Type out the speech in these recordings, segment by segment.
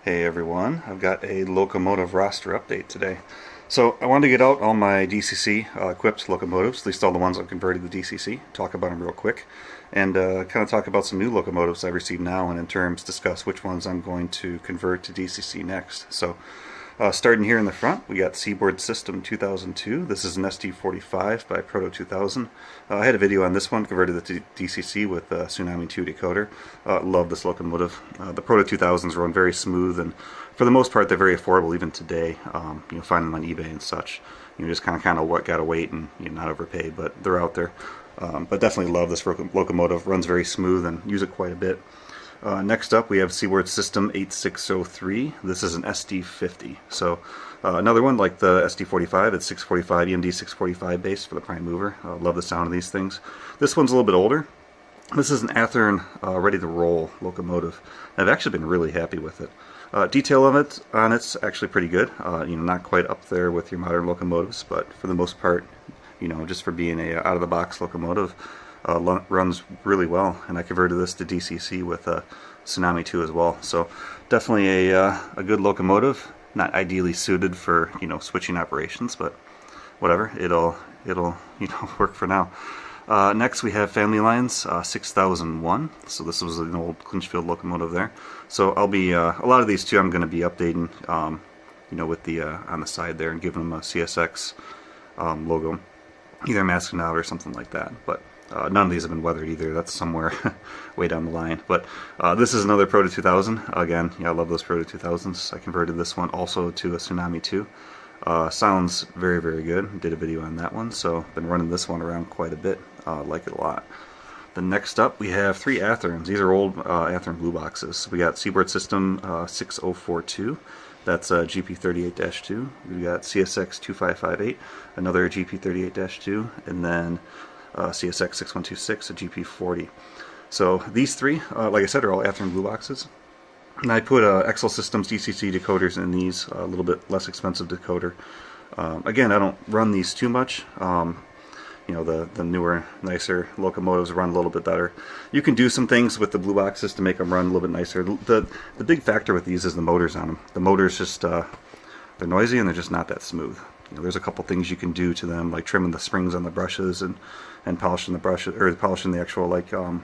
Hey everyone, I've got a locomotive roster update today. So I wanted to get out all my DCC equipped locomotives, at least all the ones I've converted to DCC, talk about them real quick, and kind of talk about some new locomotives I've received now, and in terms discuss which ones I'm going to convert to DCC next. So starting here in the front, we got Seaboard System 2002. This is an SD45 by Proto 2000. I had a video on this one, converted it to DCC with Tsunami 2 decoder. Love this locomotive. The Proto 2000s run very smooth, and for the most part, they're very affordable even today. You know, find them on eBay and such. You just kind of what gotta wait and not overpay, but they're out there. But definitely love this locomotive. Runs very smooth and use it quite a bit. Next up, we have Seaboard System 8603. This is an SD50. So another one like the SD45. It's 645 EMD 645 base for the prime mover. Love the sound of these things. This one's a little bit older. This is an Athearn ready to roll locomotive. I've actually been really happy with it. Detail of it on it's actually pretty good. Not quite up there with your modern locomotives, but for the most part, just for being a out of the box locomotive. Runs really well, and I converted this to DCC with Tsunami 2 as well. So definitely a good locomotive. Not ideally suited for switching operations, but whatever. It'll work for now. Next we have Family Lines 6001. So this was an old Clinchfield locomotive there. So I'll be a lot of these too. I'm going to be updating, with the on the side there and giving them a CSX logo, either masking out or something like that. But none of these have been weathered either. That's somewhere way down the line. But this is another Proto 2000. Again, I love those Proto 2000s. I converted this one also to a Tsunami 2. Sounds very, very good. Did a video on that one, so been running this one around quite a bit. Like it a lot. Then next up, we have three Athearns. These are old Athearn blue boxes. We got Seaboard System 6042. That's GP38-2. We got CSX 2558, another GP38-2, and then CSX 6126, a GP40. So these three, like I said, are all Athearn blue boxes. And I put Excel Systems DCC decoders in these, a little bit less expensive decoder. Again, I don't run these too much. The newer, nicer locomotives run a little bit better. You can do some things with the blue boxes to make them run a little bit nicer. The big factor with these is the motors on them. The motors just, they're noisy and they're just not that smooth. There's a couple things you can do to them, like trimming the springs on the brushes and polishing the brushes, or polishing the actual, like, a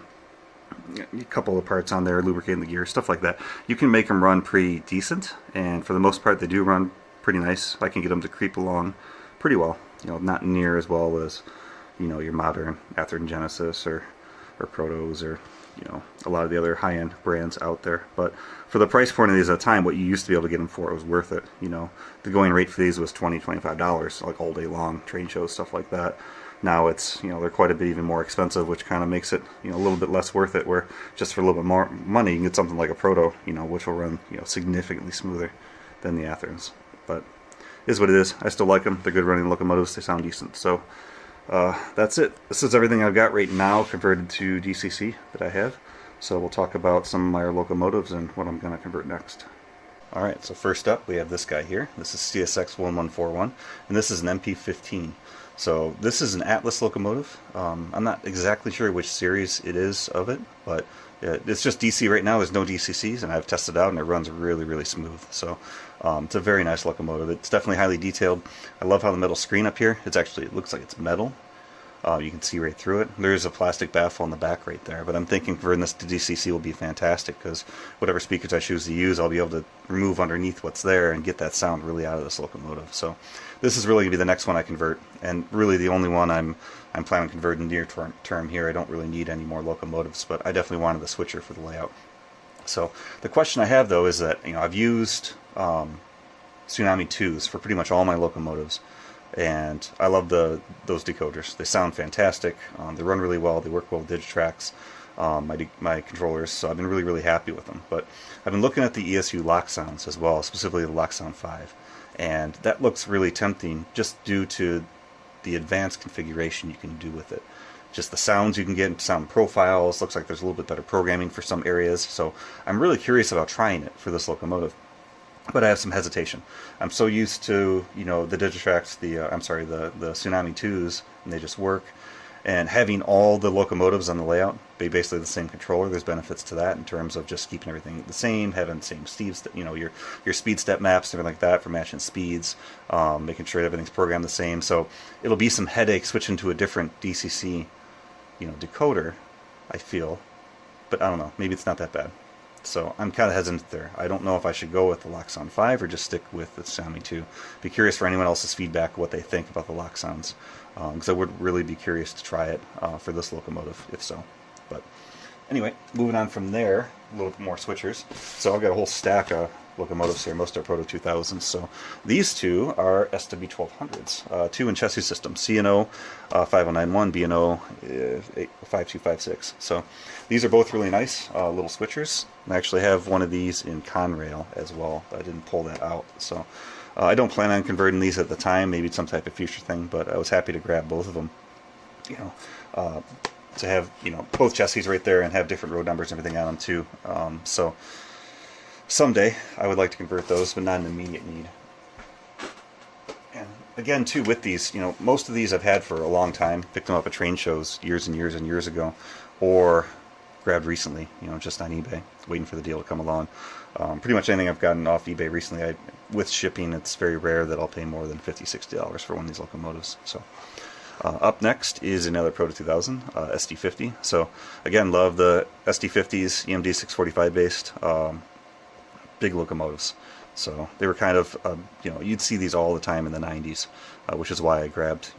couple of parts on there, lubricating the gear, stuff like that. You can make them run pretty decent, and for the most part they do run pretty nice. I can get them to creep along pretty well. Not near as well as your modern Athearn Genesis or Protos or a lot of the other high-end brands out there. But for the price point of these at the time, what you used to be able to get them for, it was worth it. The going rate for these was $20-$25, like all day long, train shows, stuff like that. Now it's, they're quite a bit even more expensive, which kind of makes it, a little bit less worth it, where just for a little bit more money, you can get something like a Proto, which will run, significantly smoother than the Athearns. But it is what it is. I still like them. They're good running locomotives. They sound decent. So that's it. This is everything I've got right now converted to DCC that I have. So we'll talk about some of my locomotives and what I'm going to convert next. Alright, so first up we have this guy here. This is CSX 1141, and this is an MP15. So this is an Atlas locomotive. I'm not exactly sure which series it is of it, but it's just DC right now. There's no DCCs, and I've tested it out, and it runs really, really smooth. So it's a very nice locomotive. It's definitely highly detailed. I love how the metal screen up here, it looks like it's metal. You can see right through it. There's a plastic baffle in the back right there, but I'm thinking converting this to DCC will be fantastic, because whatever speakers I choose to use, I'll be able to remove underneath what's there and get that sound really out of this locomotive. So this is really going to be the next one I convert, and really the only one I'm planning on converting near term here. I don't really need any more locomotives, but I definitely wanted the switcher for the layout. So the question I have though is that I've used Tsunami 2s for pretty much all my locomotives, and I love those decoders. They sound fantastic. They run really well. They work well with Digitrax, my controllers. So I've been really, really happy with them. But I've been looking at the ESU lock sounds as well, specifically the Lock Sound 5, and that looks really tempting just due to the advanced configuration you can do with it. Just the sounds you can get, sound profiles. Looks like there's a little bit better programming for some areas. So I'm really curious about trying it for this locomotive. But I have some hesitation. I'm so used to, the Digitrax, the Tsunami 2s, and they just work. And having all the locomotives on the layout be basically the same controller, there's benefits to that in terms of just keeping everything the same, having the same speeds, your speed step maps and everything like that for matching speeds, making sure everything's programmed the same. So it'll be some headache switching to a different DCC, decoder, I feel, but I don't know, maybe it's not that bad. So I'm kind of hesitant there. I don't know if I should go with the Loxon 5 or just stick with the Xiaomi 2. Be curious for anyone else's feedback, what they think about the Loxons, because I would really be curious to try it for this locomotive, if so. But anyway, moving on from there, a little bit more switchers. So I've got a whole stack of locomotives here. Most are Proto 2000s. So these two are SW1200s, two in chassis system, C&O 5091, B&O 5256. So these are both really nice little switchers. I actually have one of these in Conrail as well. I didn't pull that out. So I don't plan on converting these at the time. Maybe it's some type of future thing, but I was happy to grab both of them. To have both chassis right there and have different road numbers and everything on them too. So someday I would like to convert those, but not an immediate need. And again, too, with these, most of these I've had for a long time. Picked them up at train shows years and years and years ago, or grabbed recently, just on eBay, waiting for the deal to come along. Pretty much anything I've gotten off eBay recently, with shipping, it's very rare that I'll pay more than $50, $60 for one of these locomotives. So. Up next is another Proto 2000, SD50. So again, love the SD50s, EMD 645 based, big locomotives. So they were kind of, you'd see these all the time in the 90s, which is why I grabbed,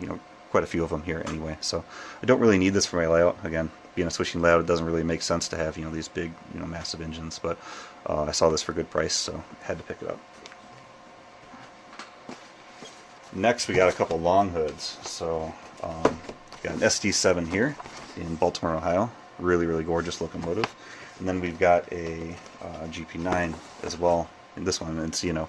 quite a few of them here anyway. So I don't really need this for my layout. Again, being a switching layout, it doesn't really make sense to have, these big, massive engines. But I saw this for a good price, so I had to pick it up. Next, we got a couple long hoods. So got an SD7 here in Baltimore, Ohio. Really, really gorgeous locomotive. And then we've got a GP9 as well, in this one in C&O.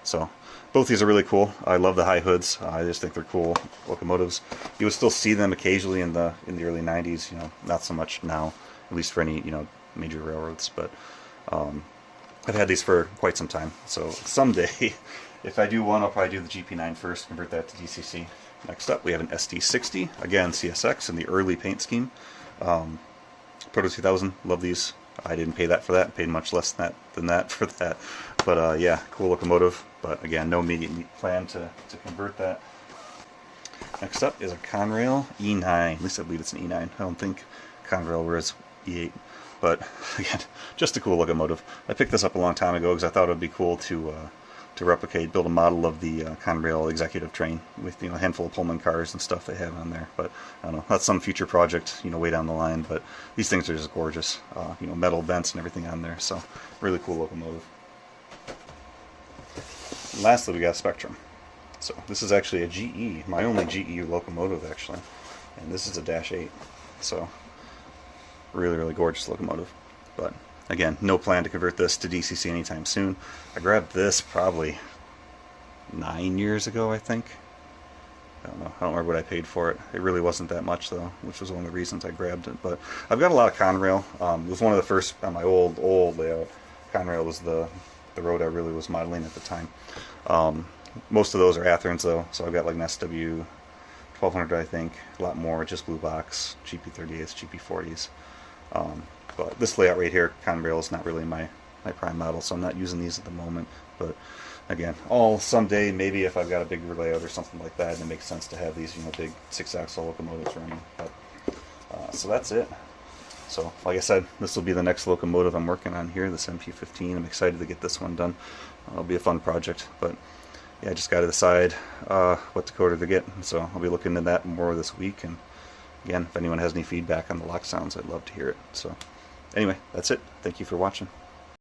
So both these are really cool. I love the high hoods. I just think they're cool locomotives. You would still see them occasionally in the early 90s. Not so much now, at least for any major railroads. But I've had these for quite some time. So someday, if I do one, I'll probably do the GP9 first, convert that to DCC. Next up, we have an SD60, again CSX in the early paint scheme. Proto 2000, love these. I didn't pay that for that, paid much less than that for that. But yeah, cool locomotive. But again, no immediate plan to convert that. Next up is a Conrail E9. At least I believe it's an E9. I don't think Conrail was E8. But again, just a cool locomotive. I picked this up a long time ago because I thought it would be cool to replicate, build a model of the Conrail executive train with a handful of Pullman cars and stuff they have on there. But I don't know, that's some future project, way down the line. But these things are just gorgeous, metal vents and everything on there. So really cool locomotive. And lastly, we got Spectrum. So this is actually a GE, my only GE locomotive actually, and this is a -8. So really, really gorgeous locomotive. But again, no plan to convert this to DCC anytime soon. I grabbed this probably 9 years ago, I think. I don't know. I don't remember what I paid for it. It really wasn't that much, though, which was one of the reasons I grabbed it. But I've got a lot of Conrail. It was one of the first on my old layout. Conrail was the road I really was modeling at the time. Most of those are Atherns, though. So I've got like an SW 1200, I think. A lot more, just blue box, GP38s, GP40s. But this layout right here, Conrail, is not really my prime model, so I'm not using these at the moment. But again, someday, maybe if I've got a bigger layout or something like that, and it makes sense to have these, big 6-axle locomotives running. But so that's it. So, like I said, this will be the next locomotive I'm working on here, this MP15. I'm excited to get this one done. It'll be a fun project. But yeah, I just got to decide what decoder to get. So I'll be looking into that more this week. And again, if anyone has any feedback on the lock sounds, I'd love to hear it. So anyway, that's it. Thank you for watching.